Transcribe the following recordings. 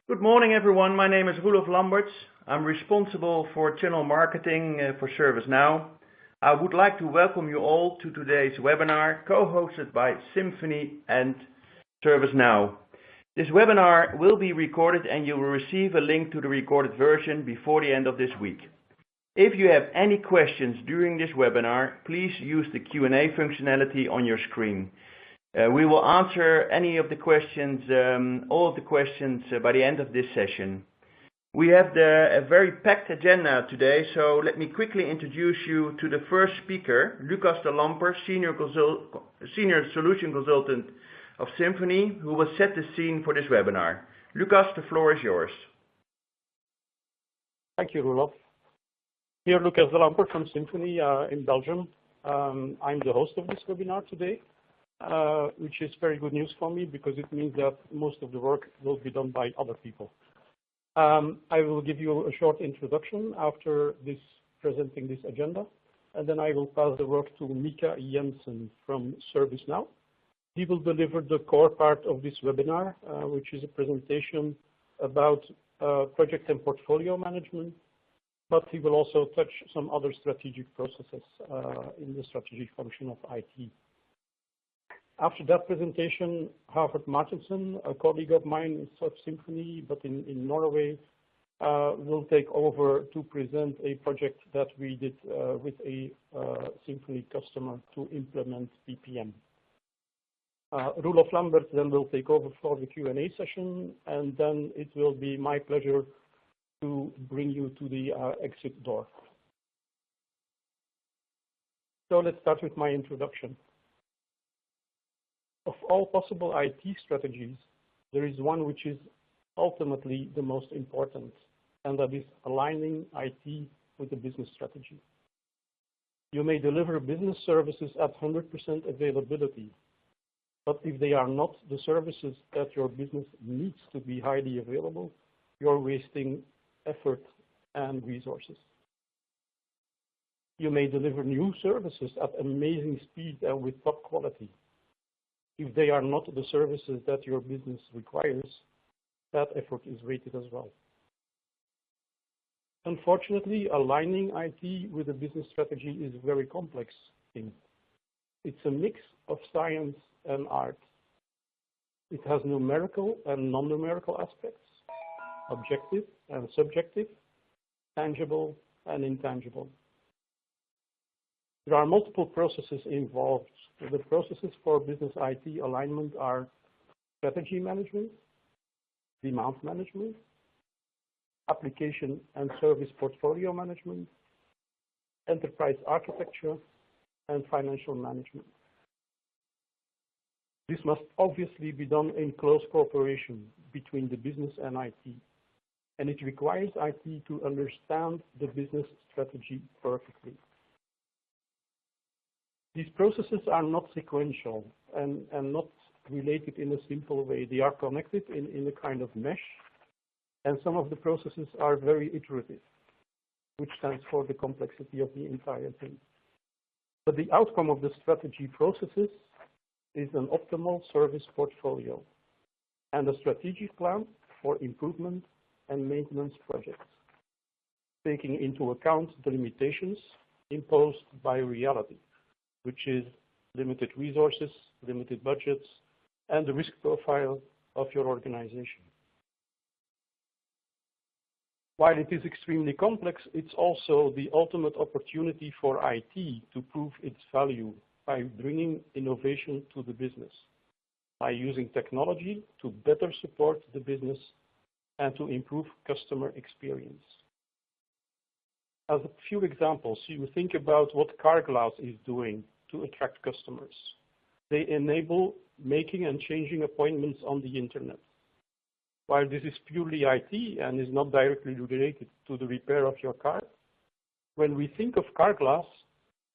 Good morning, everyone. My name is Roelof Lamberts. I'm responsible for channel marketing for ServiceNow. I would like to welcome you all to today's webinar, co-hosted by Symphony and ServiceNow. This webinar will be recorded and you will receive a link to the recorded version before the end of this week. If you have any questions during this webinar, please use the Q&A functionality on your screen. We will answer any of the questions, all of the questions by the end of this session. We have a very packed agenda today, so let me quickly introduce you to the first speaker, Lucas de Lamper, Senior Solution Consultant of Symphony, who will set the scene for this webinar. Lucas, the floor is yours. Thank you, Roelof. Here, Lucas de Lamper from Symphony in Belgium. I'm the host of this webinar today. Which is very good news for me because it means that most of the work will be done by other people. I will give you a short introduction after presenting this agenda, and then I will pass the work to Mika Jensen from ServiceNow. He will deliver the core part of this webinar, which is a presentation about project and portfolio management, but he will also touch some other strategic processes in the strategic function of IT. After that presentation, Havert Martensen, a colleague of mine of Symphony, but in Norway, will take over to present a project that we did with a Symphony customer to implement PPM. Roelof Lambert then will take over for the Q&A session, and then it will be my pleasure to bring you to the exit door. So let's start with my introduction. Of all possible IT strategies, there is one which is ultimately the most important, and that is aligning IT with the business strategy. You may deliver business services at 100% availability, but if they are not the services that your business needs to be highly available, you're wasting effort and resources. You may deliver new services at amazing speed and with top quality. If they are not the services that your business requires, that effort is wasted as well. Unfortunately, aligning IT with a business strategy is a very complex thing. It's a mix of science and art. It has numerical and non-numerical aspects, objective and subjective, tangible and intangible. There are multiple processes involved. The processes for business IT alignment are strategy management, demand management, application and service portfolio management, enterprise architecture, and financial management. This must obviously be done in close cooperation between the business and IT, and it requires IT to understand the business strategy perfectly. These processes are not sequential and not related in a simple way. They are connected in a kind of mesh, and some of the processes are very iterative, which stands for the complexity of the entire thing. But the outcome of the strategy processes is an optimal service portfolio and a strategic plan for improvement and maintenance projects, taking into account the limitations imposed by reality, which is limited resources, limited budgets, and the risk profile of your organization. While it is extremely complex, it's also the ultimate opportunity for IT to prove its value by bringing innovation to the business, by using technology to better support the business and to improve customer experience. As a few examples, you think about what CarGlass is doing to attract customers. They enable making and changing appointments on the internet. While this is purely IT and is not directly related to the repair of your car, when we think of CarGlass,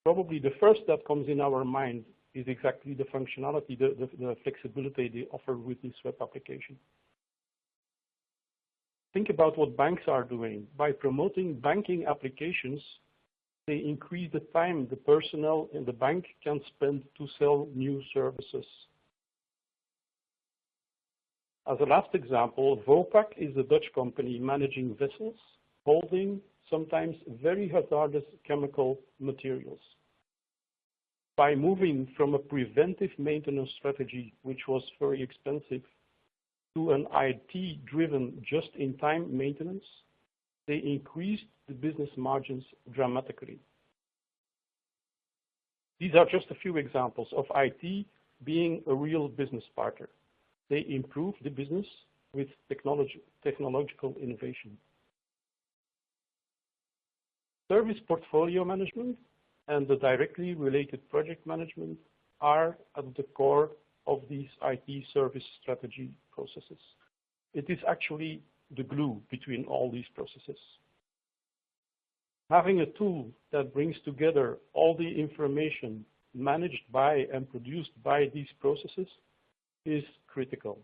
probably the first that comes in our mind is exactly the functionality, the flexibility they offer with this web application. Think about what banks are doing. By promoting banking applications, they increase the time the personnel in the bank can spend to sell new services. As a last example, Vopak is a Dutch company managing vessels holding sometimes very hazardous chemical materials. By moving from a preventive maintenance strategy, which was very expensive, to an IT-driven just-in-time maintenance, they increased the business margins dramatically. These are just a few examples of IT being a real business partner. They improve the business with technological innovation. Service portfolio management and the directly related project management are at the core of these IT service strategy processes. It is actually the glue between all these processes. Having a tool that brings together all the information managed by and produced by these processes is critical.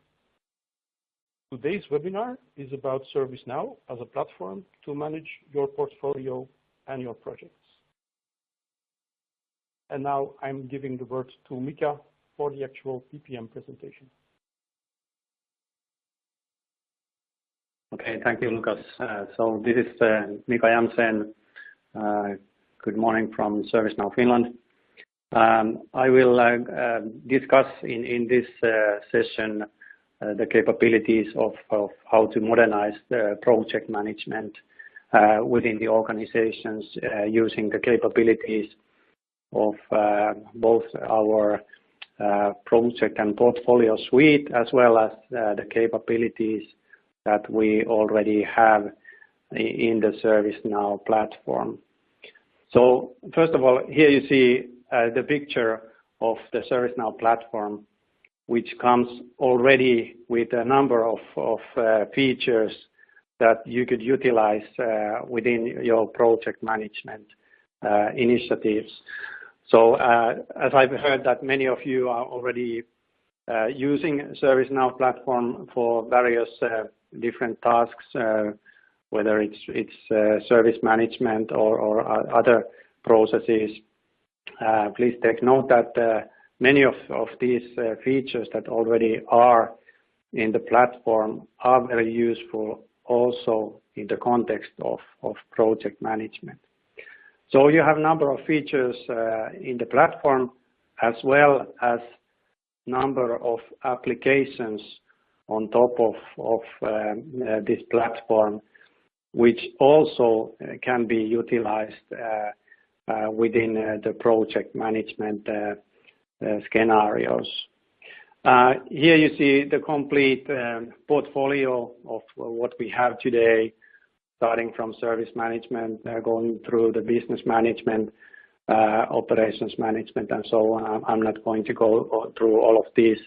Today's webinar is about ServiceNow as a platform to manage your portfolio and your projects. And now I'm giving the word to Mika for the actual PPM presentation. Okay, thank you, Lucas. So this is Mika Jansen. Good morning from ServiceNow Finland. I will discuss in this session the capabilities of how to modernize the project management within the organizations using the capabilities of both our project and portfolio suite, as well as the capabilities that we already have in the ServiceNow platform. So first of all, here you see the picture of the ServiceNow platform, which comes already with a number of features that you could utilize within your project management initiatives. So as I've heard that many of you are already using ServiceNow platform for various different tasks, whether it's service management or other processes, please take note that many of these features that already are in the platform are very useful also in the context of project management. So you have a number of features in the platform, as well as number of applications on top of this platform, which also can be utilized within the project management scenarios. Here you see the complete portfolio of what we have today, starting from service management, going through the business management, operations management, and so on. I'm not going to go through all of these,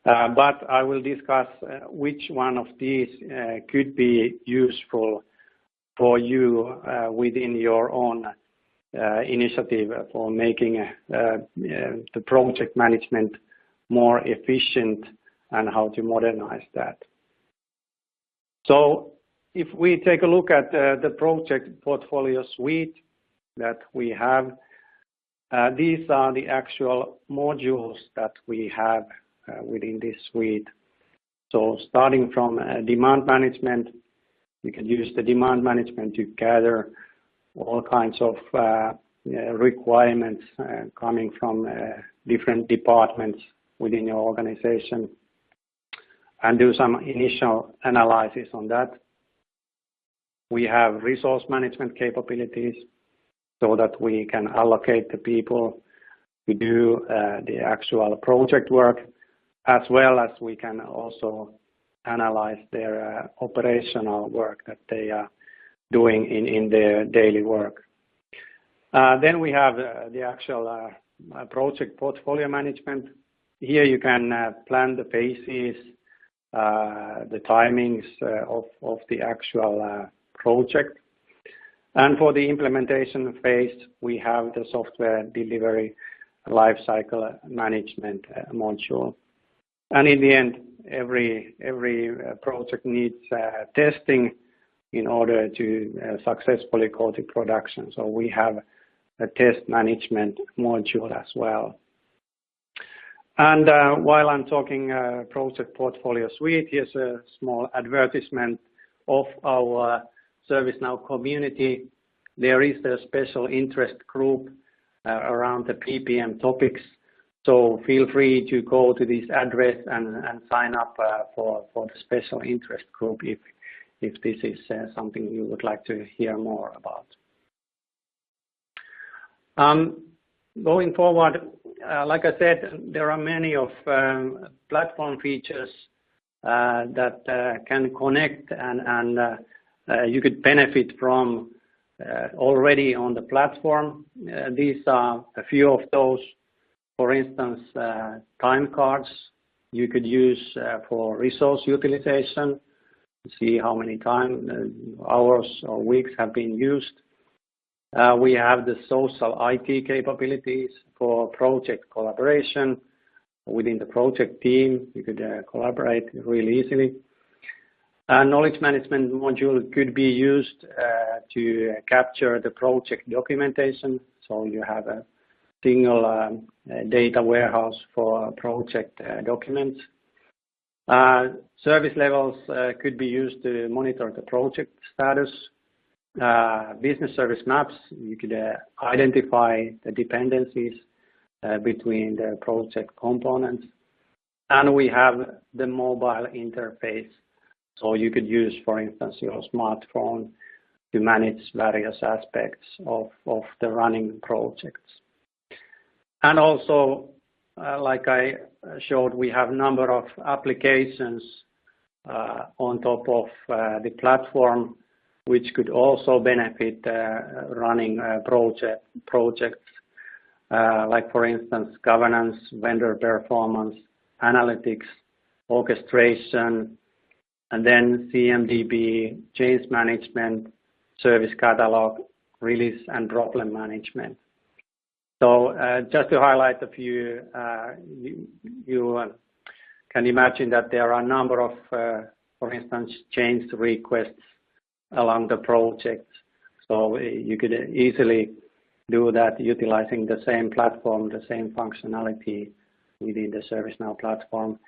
but I will discuss which one of these could be useful for you within your own initiative for making the project management more efficient and how to modernize that. So if we take a look at the project portfolio suite that we have, these are the actual modules that we have within this suite. So starting from demand management, you can use the demand management to gather all kinds of requirements coming from different departments within your organization and do some initial analysis on that. We have resource management capabilities so that we can allocate the people to do the actual project work, as well as we can also analyze their operational work that they are doing in their daily work. Then we have the actual project portfolio management. Here you can plan the phases, the timings of the actual project. And for the implementation phase, we have the software delivery lifecycle management module. And in the end, every project needs testing in order to successfully go to production. So we have a test management module as well. And while I'm talking Project Portfolio Suite, here's a small advertisement of our ServiceNow community. There is a special interest group around the PPM topics. So feel free to go to this address and sign up for the special interest group if this is something you would like to hear more about. Going forward, like I said, there are many of platform features that can connect and you could benefit from already on the platform. These are a few of those. For instance, time cards you could use for resource utilization, see how many hours or weeks have been used. We have the social IT capabilities for project collaboration. Within the project team, you could collaborate really easily. A knowledge management module could be used to capture the project documentation. So you have a single data warehouse for project documents. Service levels could be used to monitor the project status. Business service maps, you could identify the dependencies between the project components. And we have the mobile interface. So you could use, for instance, your smartphone to manage various aspects of the running projects. And also, like I showed, we have a number of applications on top of the platform, which could also benefit running projects, like, for instance, governance, vendor performance, analytics, orchestration, and then CMDB, change management, service catalog, release and problem management. So just to highlight a few, you can imagine that there are a number of, for instance, change requests along the project. So you could easily do that utilizing the same platform, the same functionality within the ServiceNow platform.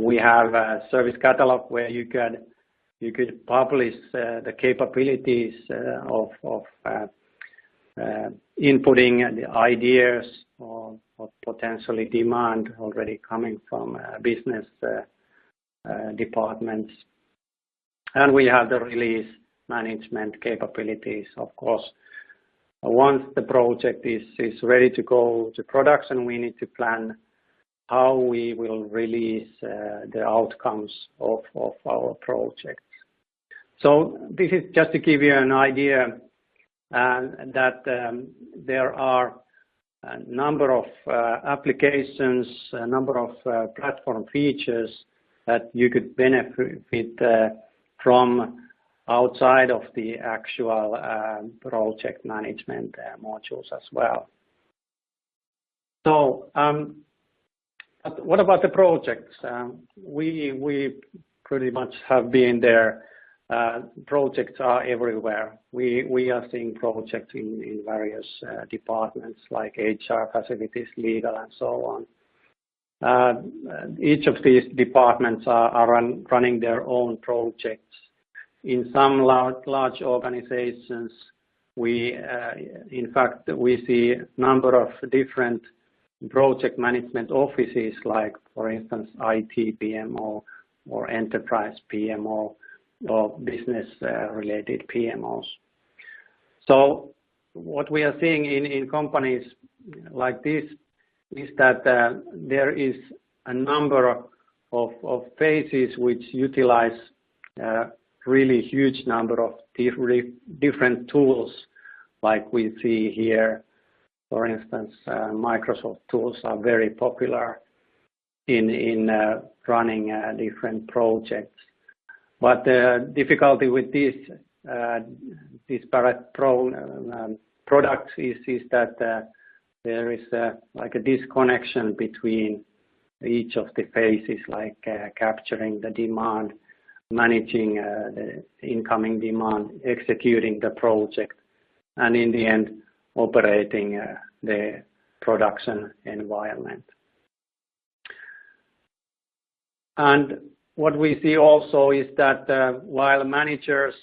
We have a service catalog where you could publish the capabilities of inputting the ideas or potentially demand already coming from business departments. And we have the release management capabilities. Of course, once the project is ready to go to production, we need to plan how we will release the outcomes of our projects. So this is just to give you an idea that there are a number of applications, a number of platform features that you could benefit from outside of the actual project management modules as well. So what about the projects? We pretty much have been there. Projects are everywhere. We are seeing projects in various departments like HR, facilities, legal, and so on. Each of these departments are running their own projects. In some large organizations, in fact, we see a number of different project management offices, like, for instance, IT PMO or enterprise PMO or business-related PMOs. So what we are seeing in companies like this is that there is a number of phases which utilize really huge number of different tools, like we see here. For instance, Microsoft tools are very popular in running different projects. But the difficulty with these disparate products is that there is like a disconnection between each of the phases, like capturing the demand, managing the incoming demand, executing the project, and in the end, operating the production environment. And what we see also is that while managers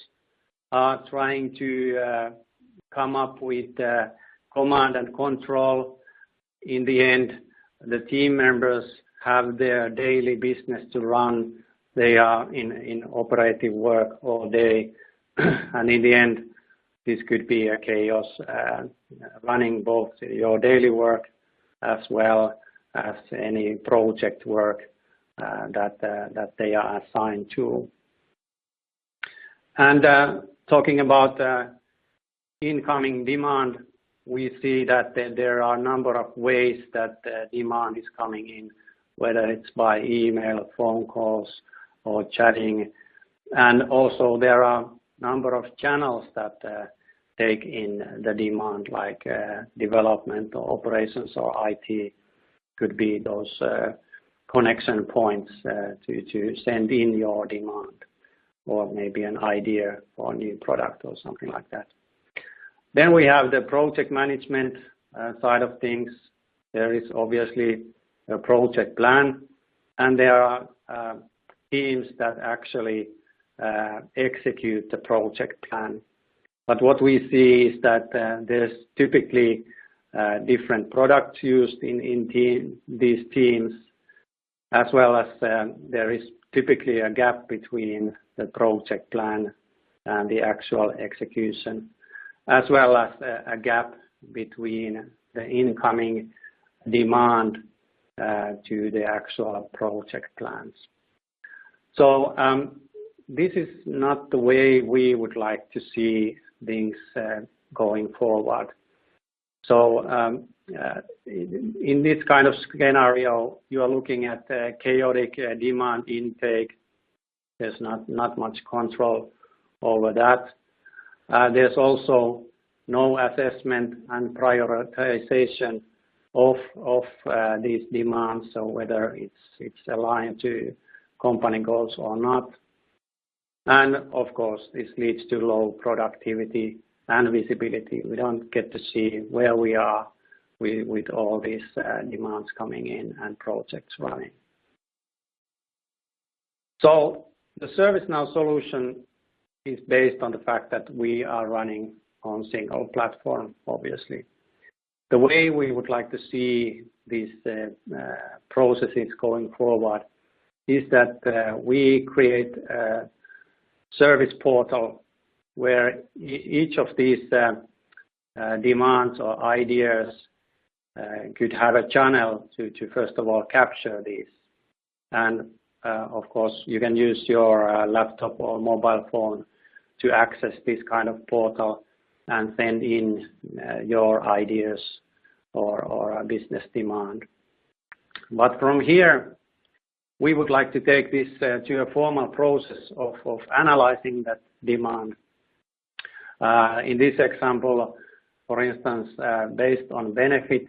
are trying to come up with command and control, in the end, the team members have their daily business to run. They are in operative work all day, and in the end, this could be a chaos running both your daily work as well as any project work that they are assigned to. And talking about incoming demand, we see that there are a number of ways that demand is coming in, whether it's by email, phone calls, or chatting. And also there are a number of channels that take in the demand, like development or operations or IT could be those connection points to send in your demand, or maybe an idea for a new product or something like that. Then we have the project management side of things. There is obviously a project plan, and there are teams that actually execute the project plan. But what we see is that there's typically different products used in these teams, as well as there is typically a gap between the project plan and the actual execution, as well as a gap between the incoming demand to the actual project plans. So this is not the way we would like to see things going forward. So in this kind of scenario, you are looking at chaotic demand intake. There's not much control over that. There's also no assessment and prioritization of these demands, so whether it's aligned to company goals or not. And of course, this leads to low productivity and visibility. We don't get to see where we are with all these demands coming in and projects running. So the ServiceNow solution is based on the fact that we are running on single platform, obviously. The way we would like to see these processes going forward is that we create a service portal where each of these demands or ideas could have a channel to first of all capture these. And of course, you can use your laptop or mobile phone to access this kind of portal and send in your ideas or a business demand. But from here, we would like to take this to a formal process of analyzing that demand. In this example, for instance, based on benefit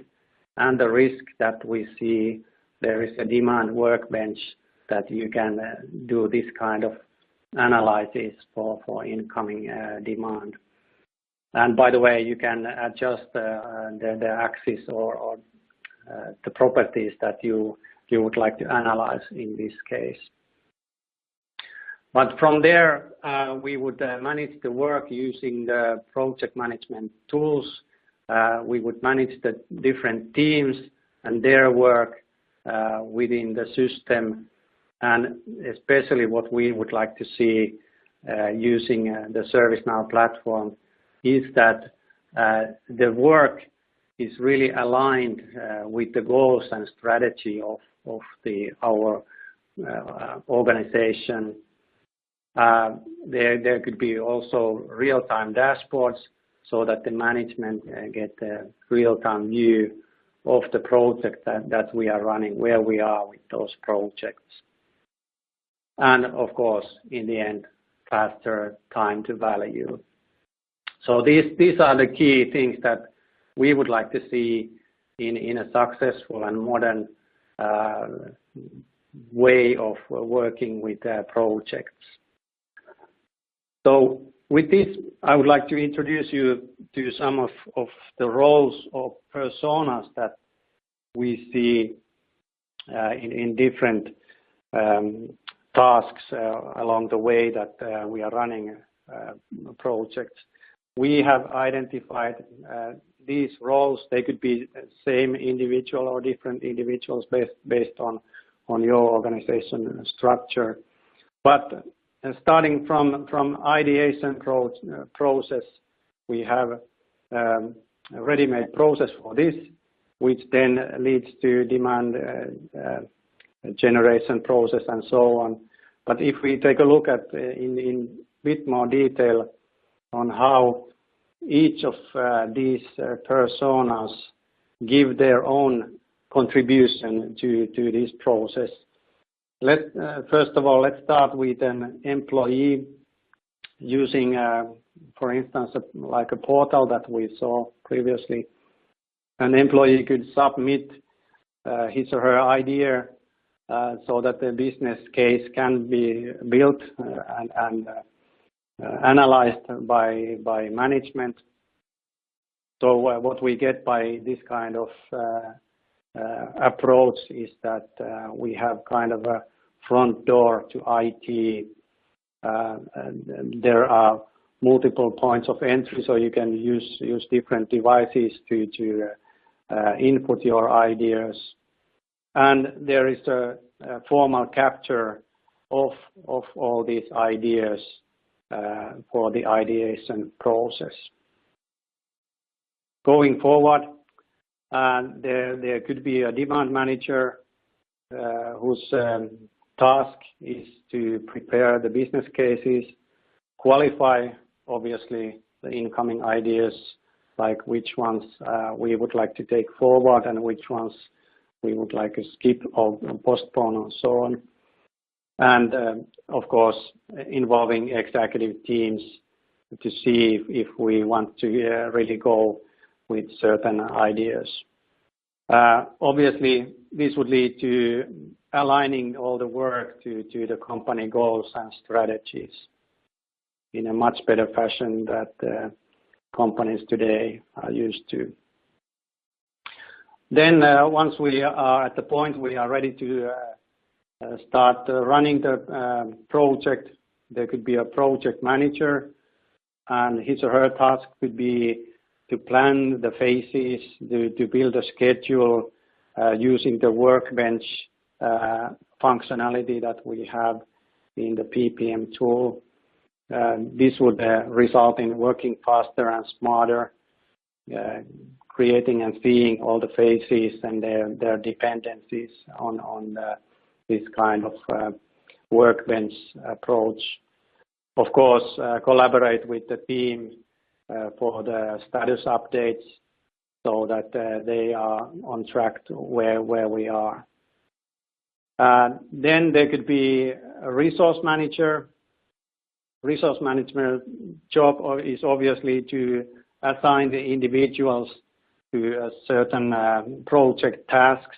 and the risk that we see, there is a demand workbench that you can do this kind of analysis for incoming demand. And by the way, you can adjust the axis or the properties that you would like to analyze in this case. But from there, we would manage the work using the project management tools. We would manage the different teams and their work within the system. And especially what we would like to see using the ServiceNow platform is that the work is really aligned with the goals and strategy of our organization. There could be also real-time dashboards so that the management get a real-time view of the project that we are running, where we are with those projects. And of course, in the end, faster time to value. So these are the key things that we would like to see in a successful and modern way of working with projects. So with this, I would like to introduce you to some of the roles or personas that we see in different tasks along the way that we are running projects. We have identified these roles. They could be same individual or different individuals based on your organization structure. But starting from ideation process, we have a ready-made process for this, which then leads to demand generation process and so on. But if we take a look at in bit more detail on how each of these personas give their own contribution to this process. First of all, let's start with an employee using, for instance, like a portal that we saw previously. An employee could submit his or her idea so that the business case can be built and analyzed by management. So what we get by this kind of approach is that we have kind of a front door to IT. There are multiple points of entry, so you can use different devices to input your ideas. And there is a formal capture of all these ideas for the ideation process. Going forward, there could be a demand manager whose task is to prepare the business cases, qualify obviously the incoming ideas, like which ones we would like to take forward and which ones we would like to skip or postpone and so on. And of course, involving executive teams to see if we want to really go with certain ideas. Obviously, this would lead to aligning all the work to the company goals and strategies in a much better fashion that companies today are used to. Then once we are at the point we are ready to start running the project, there could be a project manager, and his or her task could be to plan the phases, to build a schedule using the workbench functionality that we have in the PPM tool. This would result in working faster and smarter, creating and seeing all the phases and their dependencies on this kind of workbench approach. Of course, collaborate with the team for the status updates so that they are on track to where we are. Then there could be a resource manager. Resource management job is obviously to assign the individuals to a certain project tasks,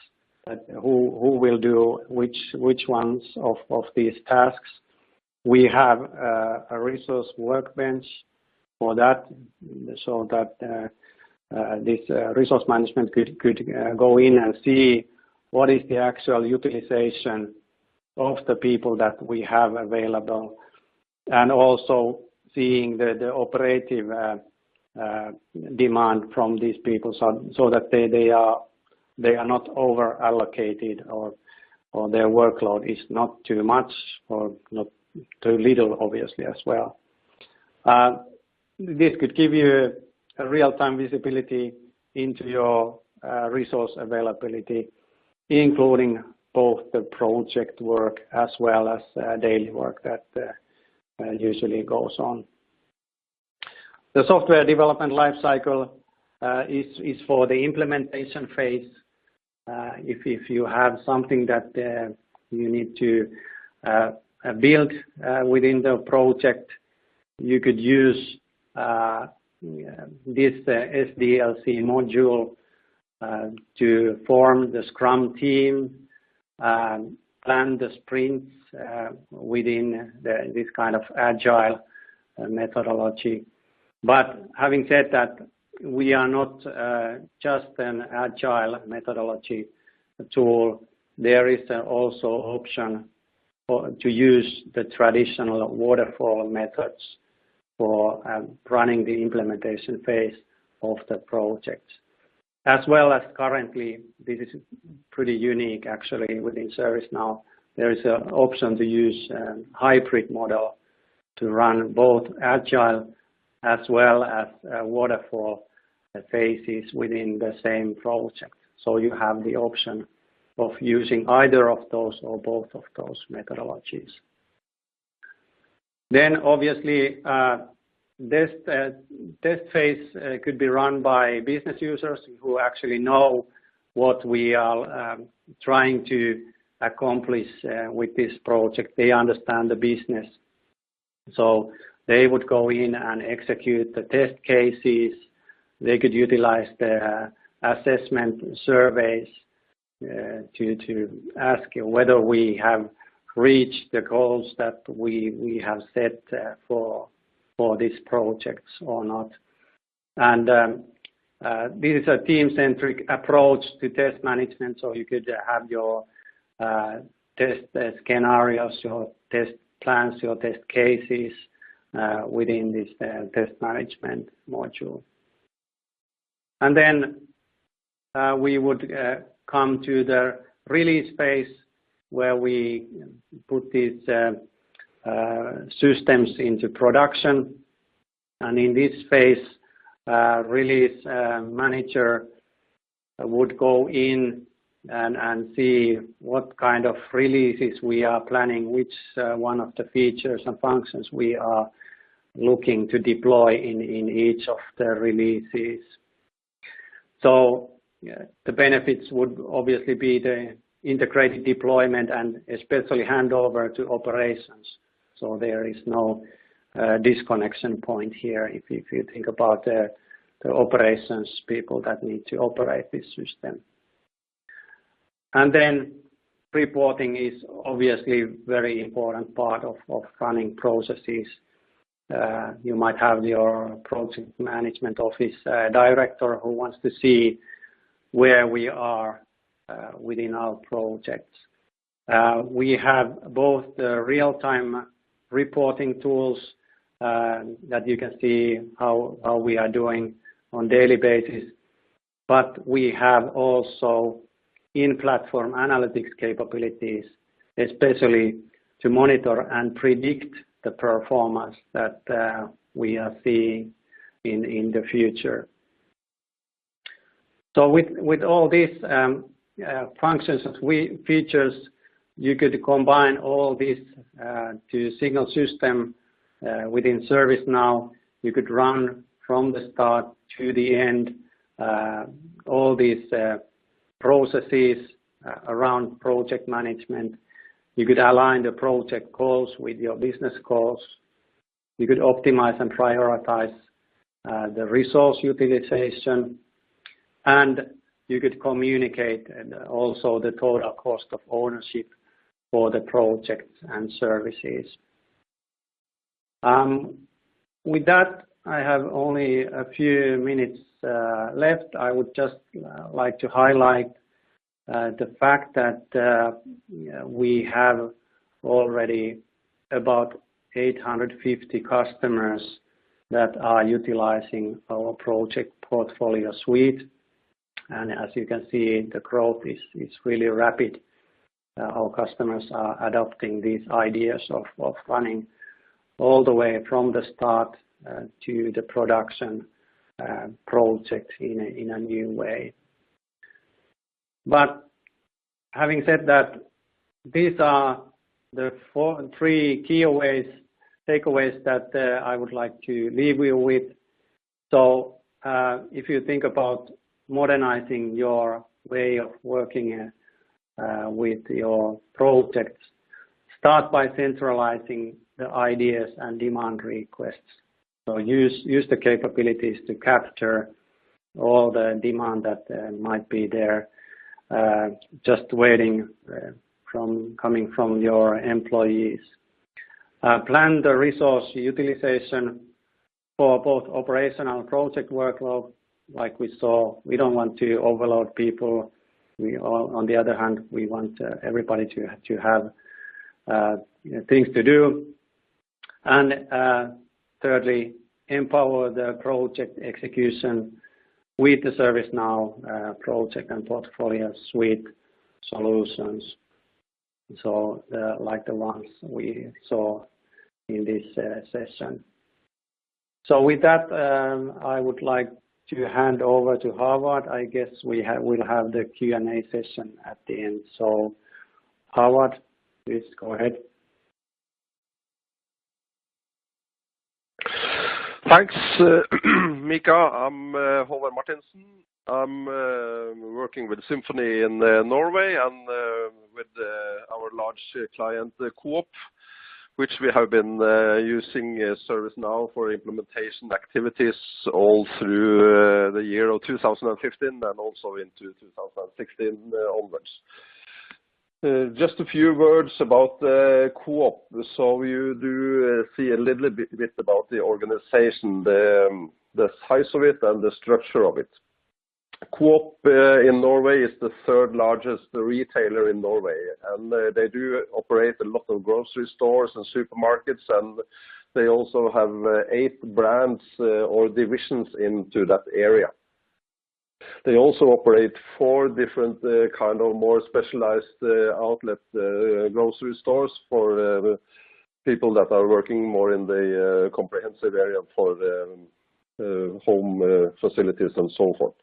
who will do which ones of these tasks. We have a resource workbench for that, so that this resource management could go in and see what is the actual utilization of the people that we have available, and also seeing the operative demand from these people, so that they are not over allocated, or their workload is not too much or not too little, obviously, as well. This could give you a real-time visibility into your resource availability, including both the project work as well as daily work that usually goes on. The software development lifecycle is for the implementation phase. If you have something that you need to build within the project, you could use this SDLC module to form the Scrum team, plan the sprints within this kind of agile methodology. But having said that, we are not just an agile methodology tool. There is also option to use the traditional waterfall methods for running the implementation phase of the project. As well as currently, this is pretty unique actually within ServiceNow, there is an option to use a hybrid model to run both agile as well as waterfall phases within the same project. So you have the option of using either of those or both of those methodologies. Then obviously, test phase could be run by business users who actually know what we are trying to accomplish with this project. They understand the business. So they would go in and execute the test cases. They could utilize the assessment surveys to ask whether we have reached the goals that we have set for these projects or not. And this is a team-centric approach to test management, so you could have your test scenarios, your test plans, your test cases within this test management module. And then we would come to the release phase where we put these systems into production. And in this phase, release manager would go in and see what kind of releases we are planning, which one of the features and functions we are looking to deploy in each of the releases. So the benefits would obviously be the integrated deployment and especially handover to operations. So there is no disconnection point here if you think about the operations people that need to operate this system. And then reporting is obviously a very important part of running processes. You might have your project management office director who wants to see where we are within our projects. We have both the real-time reporting tools that you can see how we are doing on daily basis, but we have also in-platform analytics capabilities, especially to monitor and predict the performance that we are seeing in the future. So with all these functions and features, you could combine all this to a single system within ServiceNow. You could run from the start to the end all these processes around project management. You could align the project goals with your business goals. You could optimize and prioritize the resource utilization, and you could communicate also the total cost of ownership for the projects and services. With that, I have only a few minutes left. I would just like to highlight the fact that we have already about 850 customers that are utilizing our project portfolio suite. And as you can see, the growth is really rapid. Our customers are adopting these ideas of running all the way from the start to the production project in a new way. But having said that, these are the three key takeaways that I would like to leave you with. So if you think about modernizing your way of working with your projects, start by centralizing the ideas and demand requests. So use the capabilities to capture all the demand that might be there, just waiting coming from your employees. Plan the resource utilization for both operational and project workload. Like we saw, we don't want to overload people. On the other hand, we want everybody to have things to do. And thirdly, empower the project execution with the ServiceNow project and portfolio suite solutions. So like the ones we saw in this session. So with that, I would like to hand over to Howard. I guess we'll have the Q&A session at the end. So Howard, please go ahead. Thanks, Mika. I'm Håvard Martinsen. I'm working with Symphony in Norway and with our large client Coop, which we have been using ServiceNow for implementation activities all through the year of 2015 and also into 2016 onwards. Just a few words about Coop. So you do see a little bit about the organization, the size of it and the structure of it. Coop in Norway is the third largest retailer in Norway, and they do operate a lot of grocery stores and supermarkets, and they also have 8 brands or divisions into that area. They also operate 4 different kind of more specialized outlet grocery stores for people that are working more in the comprehensive area for home facilities and so forth.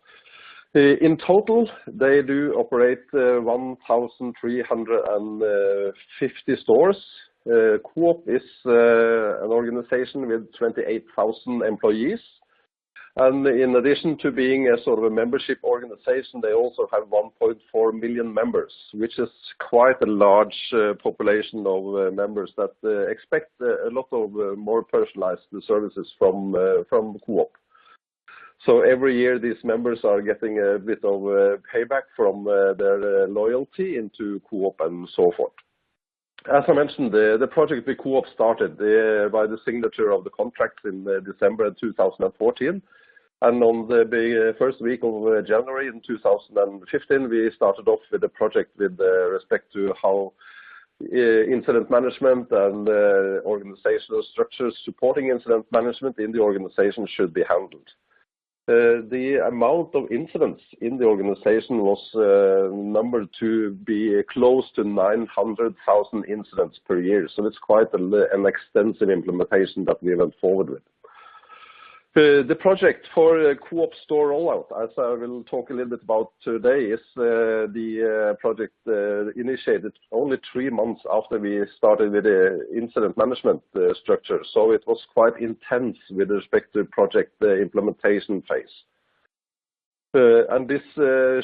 In total, they do operate 1,350 stores. Coop is an organization with 28,000 employees. And in addition to being a sort of a membership organization, they also have 1.4 million members, which is quite a large population of members that expect a lot of more personalized services from Coop. So every year these members are getting a bit of payback from their loyalty into Coop and so forth. As I mentioned, the project with Coop started by the signature of the contract in December 2014. And on the first week of January in 2015, we started off with a project with respect to how incident management and organizational structures supporting incident management in the organization should be handled. The amount of incidents in the organization was numbered to be close to 900,000 incidents per year. So it's quite an extensive implementation that we went forward with. The project for Coop store rollout, as I will talk a little bit about today, is the project initiated only 3 months after we started with the incident management structure. So it was quite intense with respect to project implementation phase. And this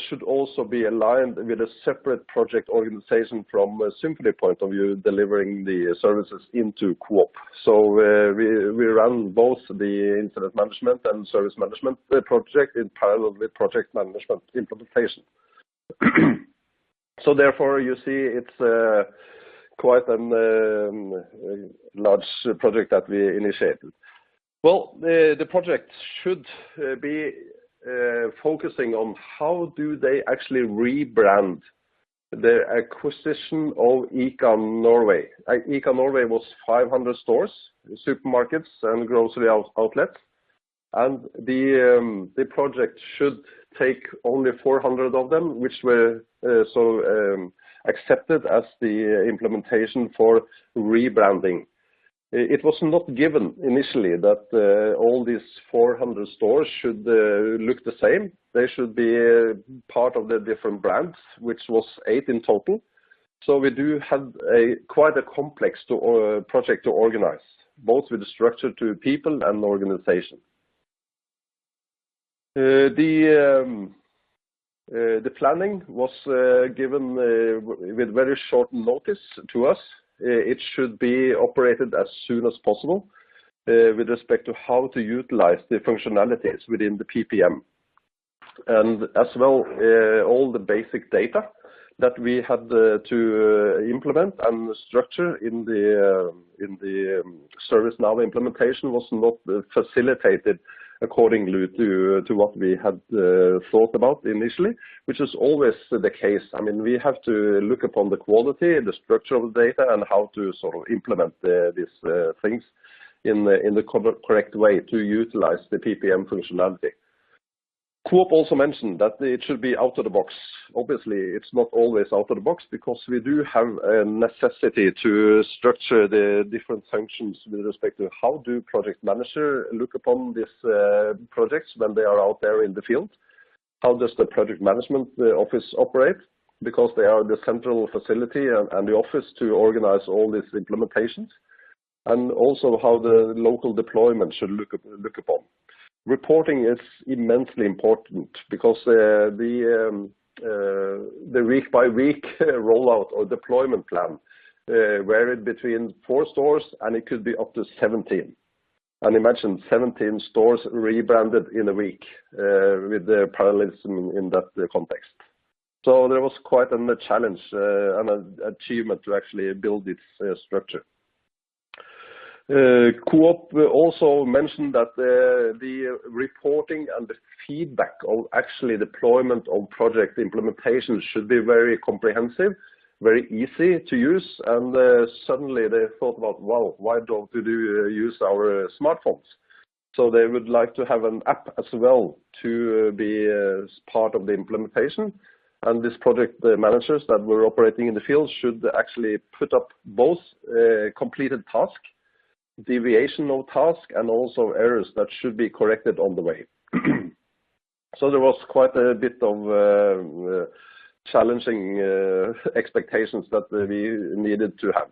should also be aligned with a separate project organization from a Symphony point of view, delivering the services into Coop. So we run both the incident management and service management project in parallel with project management implementation. So therefore, you see, it's quite a large project that we initiated. Well, the project should be focusing on how do they actually rebrand the acquisition of ICA Norway. ICA Norway was 500 stores, supermarkets and grocery outlets, and the project should take only 400 of them, which were accepted as the implementation for rebranding. It was not given initially that all these 400 stores should look the same. They should be part of the different brands, which was 8 in total. So we do have quite a complex project to organize, both with the structure to people and organization. The planning was given with very short notice to us. It should be operated as soon as possible with respect to how to utilize the functionalities within the PPM. And as well, all the basic data that we had to implement and structure in the ServiceNow implementation was not facilitated accordingly to what we had thought about initially, which is always the case. I mean, we have to look upon the quality, the structure of the data, and how to sort of implement these things in the correct way to utilize the PPM functionality. Coop also mentioned that it should be out of the box. Obviously, it's not always out of the box because we do have a necessity to structure the different functions with respect to how do project manager look upon these projects when they are out there in the field. How does the project management office operate? Because they are the central facility and the office to organize all these implementations. And also how the local deployment should look upon. Reporting is immensely important because the week-by-week rollout or deployment plan varied between 4 stores and it could be up to 17. And imagine 17 stores rebranded in a week with the parallelism in that context. So there was quite a challenge and an achievement to actually build this structure. Coop also mentioned that the reporting and the feedback of actually deployment of project implementation should be very comprehensive, very easy to use, and suddenly they thought about, wow, why don't we use our smartphones? So they would like to have an app as well to be part of the implementation, and these project managers that were operating in the field should actually put up both completed tasks, deviation of task, and also errors that should be corrected on the way. So there was quite a bit of challenging expectations that we needed to have.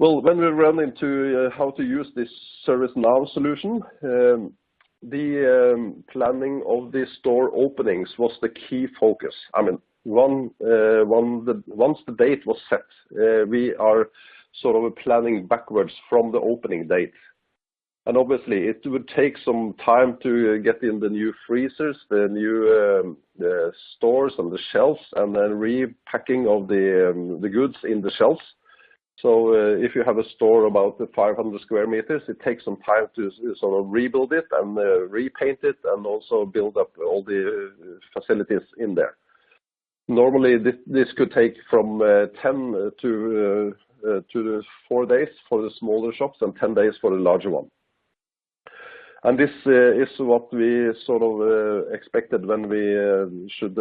Well, when we run into how to use this ServiceNow solution, the planning of the store openings was the key focus. I mean, once the date was set, we are sort of planning backwards from the opening date. And obviously it would take some time to get in the new freezers, the new stores and the shelves, and then repacking of the goods in the shelves. So if you have a store about 500 square meters, it takes some time to sort of rebuild it and repaint it and also build up all the facilities in there. Normally this could take from 10 to 4 days for the smaller shops and 10 days for the larger one. And this is what we sort of expected when we should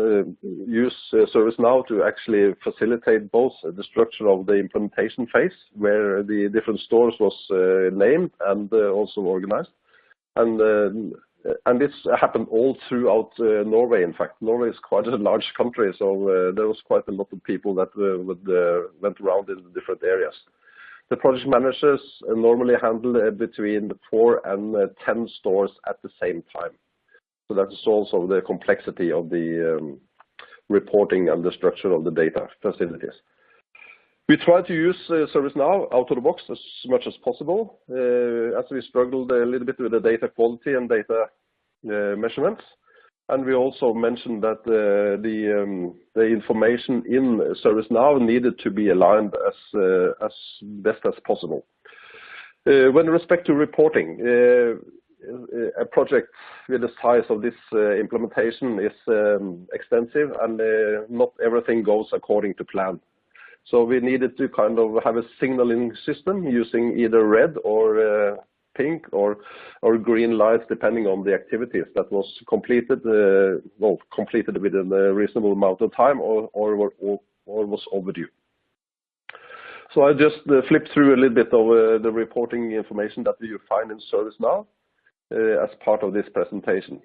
use ServiceNow to actually facilitate both the structure of the implementation phase, where the different stores was named and also organized. And this happened all throughout Norway. In fact, Norway is quite a large country, so there was quite a lot of people that went around in the different areas. The project managers normally handle between 4 and 10 stores at the same time. So that is also the complexity of the reporting and the structure of the data facilities. We try to use ServiceNow out of the box as much as possible, as we struggled a little bit with the data quality and data measurements. And we also mentioned that the information in ServiceNow needed to be aligned as best as possible. With respect to reporting, a project with the size of this implementation is extensive, and not everything goes according to plan. So we needed to kind of have a signaling system using either red or pink or green lights, depending on the activities that was completed, completed within a reasonable amount of time or was overdue. So I just flipped through a little bit of the reporting information that you find in ServiceNow as part of this presentation.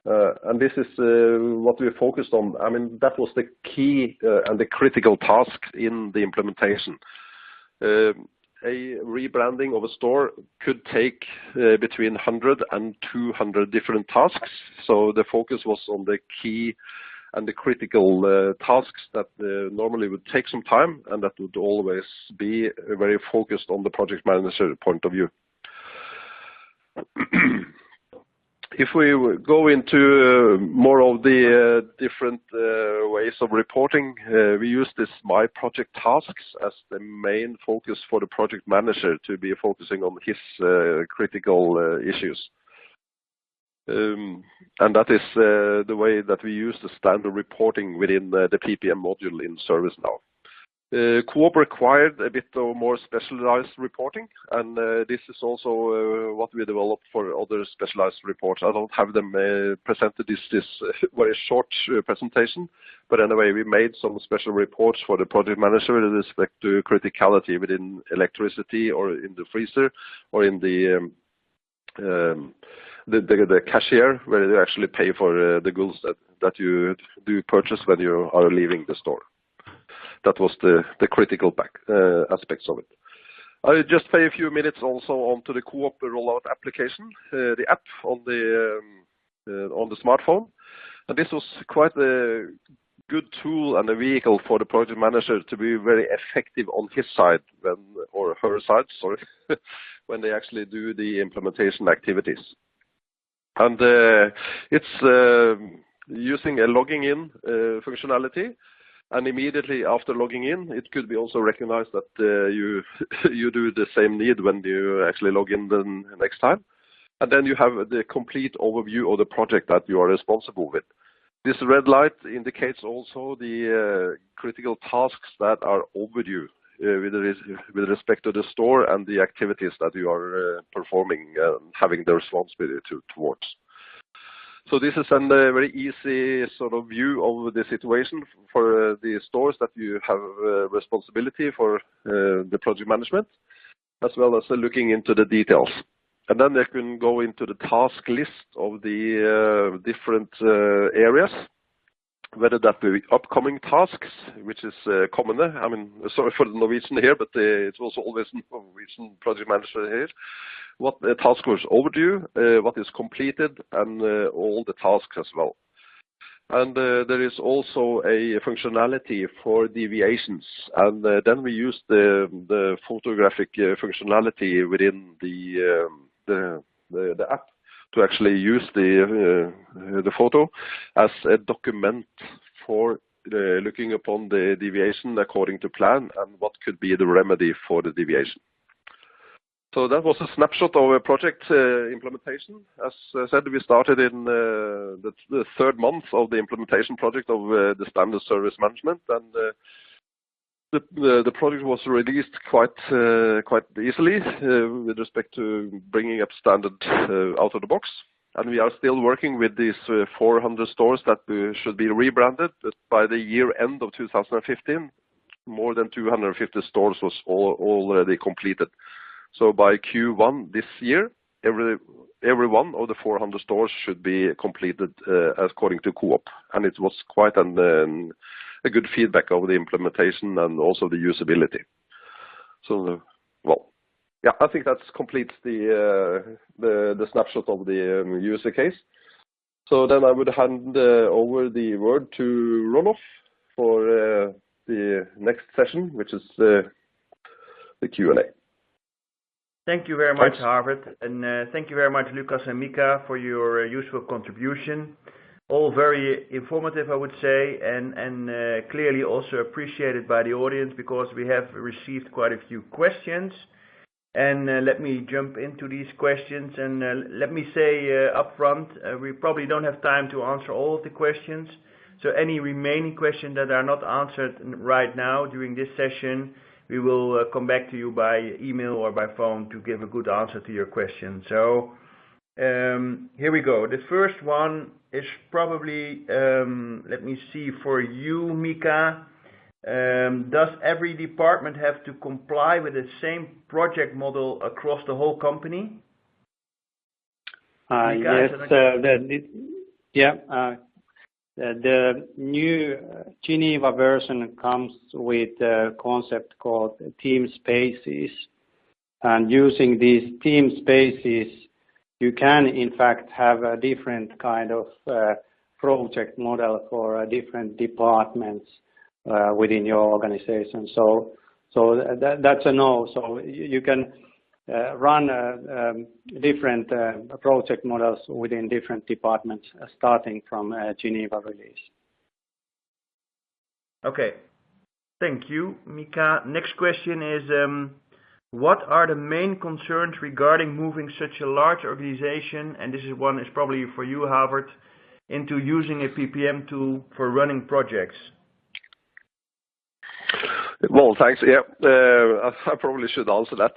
And this is what we focused on. I mean, that was the key and the critical task in the implementation. A rebranding of a store could take between 100 and 200 different tasks. So the focus was on the key and the critical tasks that normally would take some time, and that would always be very focused on the project manager point of view. If we go into more of the different ways of reporting, we use this My Project Tasks as the main focus for the project manager to be focusing on his critical issues. And that is the way that we use the standard reporting within the PPM module in ServiceNow. Coop required a bit of more specialized reporting, and this is also what we developed for other specialized reports. I don't have them presented this very short presentation, but anyway, we made some special reports for the project manager with respect to criticality within electricity or in the freezer or in the cashier, where you actually pay for the goods that you do purchase when you are leaving the store. That was the critical aspects of it. I'll just pay a few minutes also onto the Coop rollout application, the app on the smartphone. And this was quite a good tool and a vehicle for the project manager to be very effective on his side or her side, sorry, when they actually do the implementation activities. And it's using a logging in functionality. And immediately after logging in, it could be also recognized that you do the same need when you actually log in the next time. And then you have the complete overview of the project that you are responsible with. This red light indicates also the critical tasks that are overdue with respect to the store and the activities that you are performing and having the responsibility towards. So this is a very easy sort of view of the situation for the stores that you have responsibility for the project management, as well as looking into the details. And then they can go into the task list of the different areas, whether that be upcoming tasks, which is common. I mean, sorry for the Norwegian here, but it's also always Norwegian project manager here. What the task was overdue, what is completed, and all the tasks as well. And there is also a functionality for deviations, and then we use the photographic functionality within the app to actually use the photo as a document for looking upon the deviation according to plan and what could be the remedy for the deviation. So that was a snapshot of a project implementation. As I said, we started in the third month of the implementation project of the standard service management, and the project was released quite easily with respect to bringing up standard out of the box. And we are still working with these 400 stores that should be rebranded. But by the year end of 2015, more than 250 stores was already completed. So by Q1 this year, every one of the 400 stores should be completed according to Coop. And it was quite a good feedback of the implementation and also the usability. So, well, yeah, I think that completes the snapshot of the user case. So then I would hand over the word to Rolof for the next session, which is the Q&A. Thank you very much, Harvard, and thank you very much, Lucas and Mika, for your useful contribution. All very informative, I would say, and clearly also appreciated by the audience, because we have received quite a few questions. And let me jump into these questions, and let me say up front, we probably don't have time to answer all of the questions. So any remaining questions that are not answered right now during this session, we will come back to you by email or by phone to give a good answer to your question. So here we go. The first one is probably, let me see, for you, Mika. Does every department have to comply with the same project model across the whole company? Yes, the new Geneva version comes with a concept called team spaces. And using these team spaces, you can in fact have a different kind of project model for different departments within your organization. So that's a no. So you can run different project models within different departments starting from Geneva release. Okay, thank you, Mika. Next question is, What are the main concerns regarding moving such a large organization, and this one is probably for you, Havert, into using a PPM tool for running projects? Well, thanks. Yeah, I probably should answer that.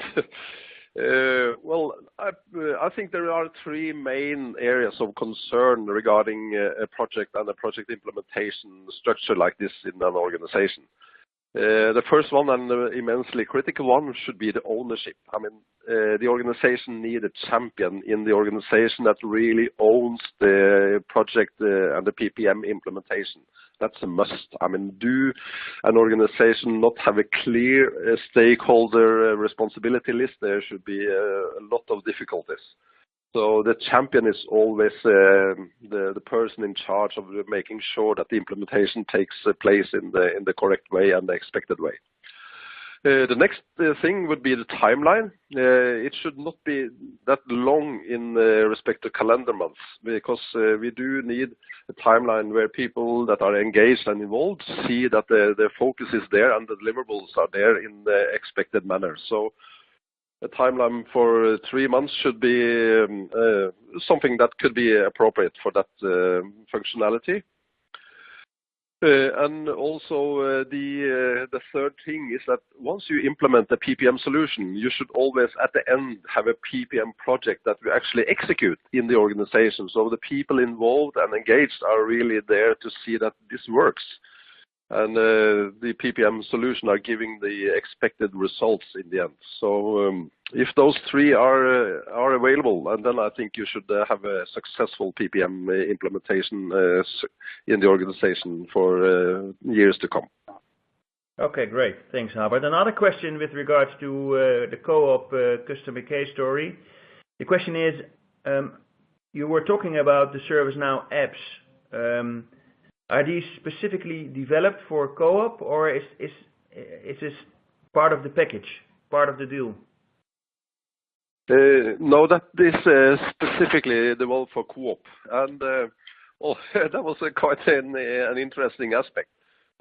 Well, I think there are three main areas of concern regarding a project and a project implementation structure like this in an organization. The first one and the immensely critical one should be the ownership. I mean, the organization needs a champion in the organization that really owns the project and the PPM implementation. That's a must. I mean, do an organization not have a clear stakeholder responsibility list, there should be a lot of difficulties. So the champion is always the person in charge of making sure that the implementation takes place in the correct way and the expected way. The next thing would be the timeline. It should not be that long in respect to calendar months, because we do need a timeline where people that are engaged and involved see that their focus is there and the deliverables are there in the expected manner. So a timeline for 3 months should be something that could be appropriate for that functionality. And also the third thing is that once you implement the PPM solution, you should always at the end have a PPM project that we actually execute in the organization. So the people involved and engaged are really there to see that this works. And the PPM solution are giving the expected results in the end. So if those three are available, and then I think you should have a successful PPM implementation in the organization for years to come. Okay, great. Thanks, Havert. Another question with regards to the co-op customer case story. The question is, you were talking about the ServiceNow apps. Are these specifically developed for co-op, or is this part of the package, part of the deal? No, that is specifically developed for co-op, and that was quite an interesting aspect,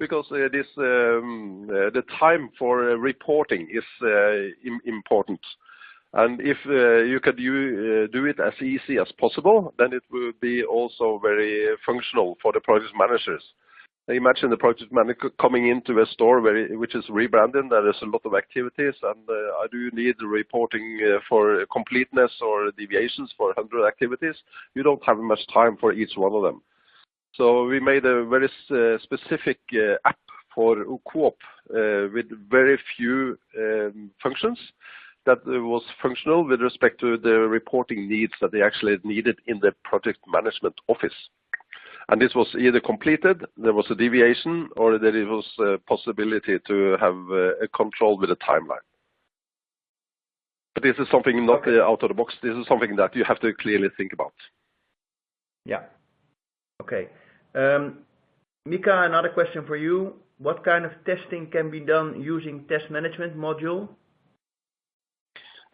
because the time for reporting is important. And if you could do it as easy as possible, then it will be also very functional for the project managers. Imagine the project manager coming into a store which is rebranded, there is a lot of activities, and I do need the reporting for completeness or deviations for 100 activities. You don't have much time for each one of them. So we made a very specific app for co-op with very few functions, that was functional with respect to the reporting needs that they actually needed in the project management office. And this was either completed, there was a deviation, or there was a possibility to have a control with a timeline. But this is something not out of the box. This is something that you have to clearly think about. Yeah. Okay. Mika, another question for you. What kind of testing can be done using test management module?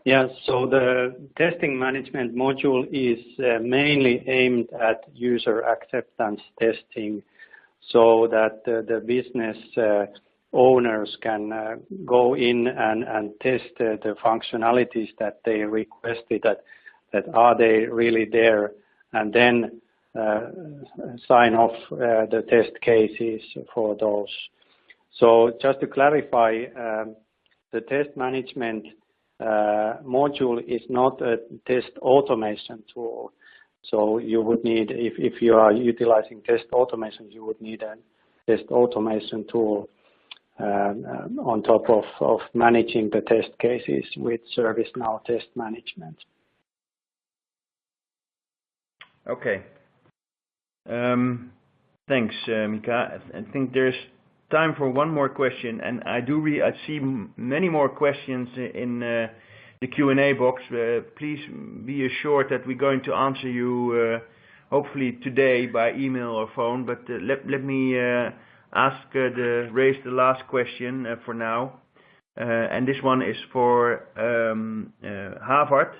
Yeah, so the testing management module is mainly aimed at user acceptance testing, so that the business owners can go in and test the functionalities that they requested, that are they really there, and then sign off the test cases for those. So just to clarify, the test management module is not a test automation tool. So you would need, if you are utilizing test automation, you would need a test automation tool on top of managing the test cases with ServiceNow Test Management. Okay. Thanks, Mika. I think there's time for one more question, and I see many more questions in the Q&A box. Please be assured that we're going to answer you hopefully today by email or phone, but let me raise the last question for now, and this one is for Havert.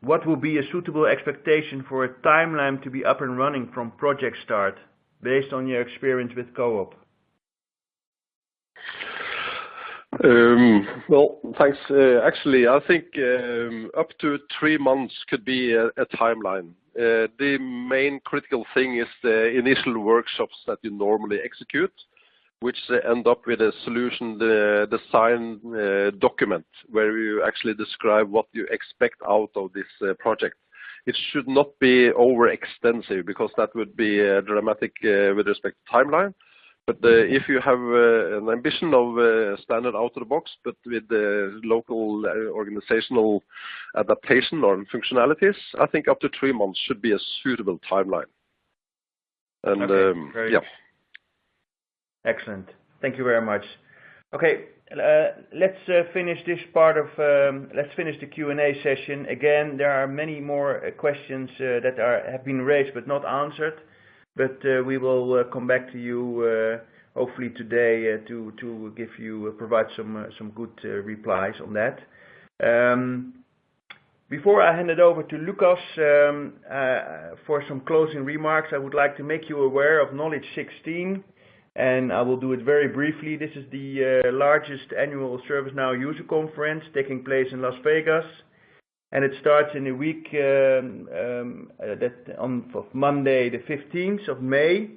What will be a suitable expectation for a timeline to be up and running from project start, based on your experience with co-op? Well, thanks. Actually, I think up to 3 months could be a timeline. The main critical thing is the initial workshops that you normally execute, which end up with a solution design document where you actually describe what you expect out of this project. It should not be overextensive because that would be dramatic with respect to timeline. But if you have an ambition of standard out of the box, but with the local organizational adaptation or functionalities, I think up to 3 months should be a suitable timeline. And okay, yeah. Excellent. Thank you very much. Okay, let's finish this part of, let's finish the Q&A session. Again, there are many more questions that have been raised but not answered. But we will come back to you hopefully today to give you provide some good replies on that. Before I hand it over to Lucas for some closing remarks, I would like to make you aware of Knowledge 16, and I will do it very briefly. This is the largest annual ServiceNow user conference taking place in Las Vegas. And it starts in a week of Monday, the 15th of May.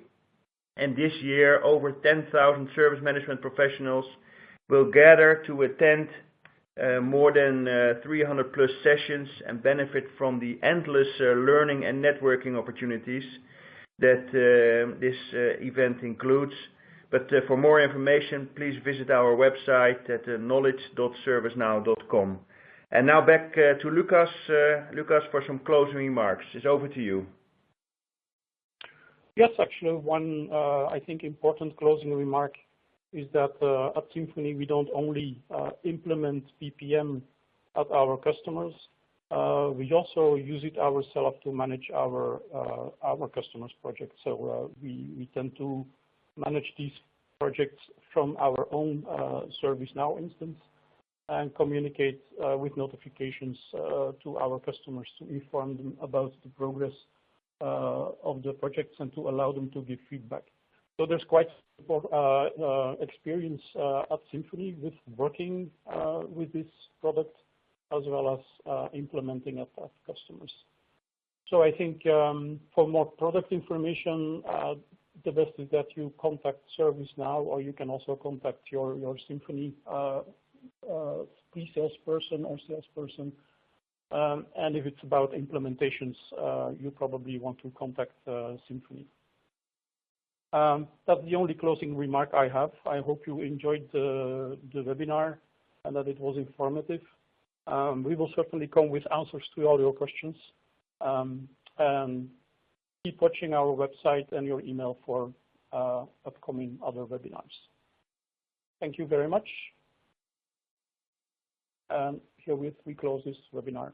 And this year, over 10,000 service management professionals will gather to attend more than 300 plus sessions and benefit from the endless learning and networking opportunities that this event includes. But for more information, please visit our website at knowledge.servicenow.com. And now back to Lucas. Lucas, for some closing remarks. It's over to you. Yes, actually, one I think important closing remark is that at Symphony we don't only implement PPM at our customers. We also use it ourselves to manage our customers' projects. So we tend to manage these projects from our own ServiceNow instance and communicate with notifications to our customers to inform them about the progress of the projects and to allow them to give feedback. So there's quite experience at Symphony with working with this product as well as implementing at customers. So I think for more product information, the best is that you contact ServiceNow, or you can also contact your Symphony pre-salesperson or salesperson. And if it's about implementations, you probably want to contact Symphony. That's the only closing remark I have. I hope you enjoyed the webinar and that it was informative. We will certainly come with answers to all your questions. And keep watching our website and your email for upcoming other webinars. Thank you very much. And herewith we close this webinar.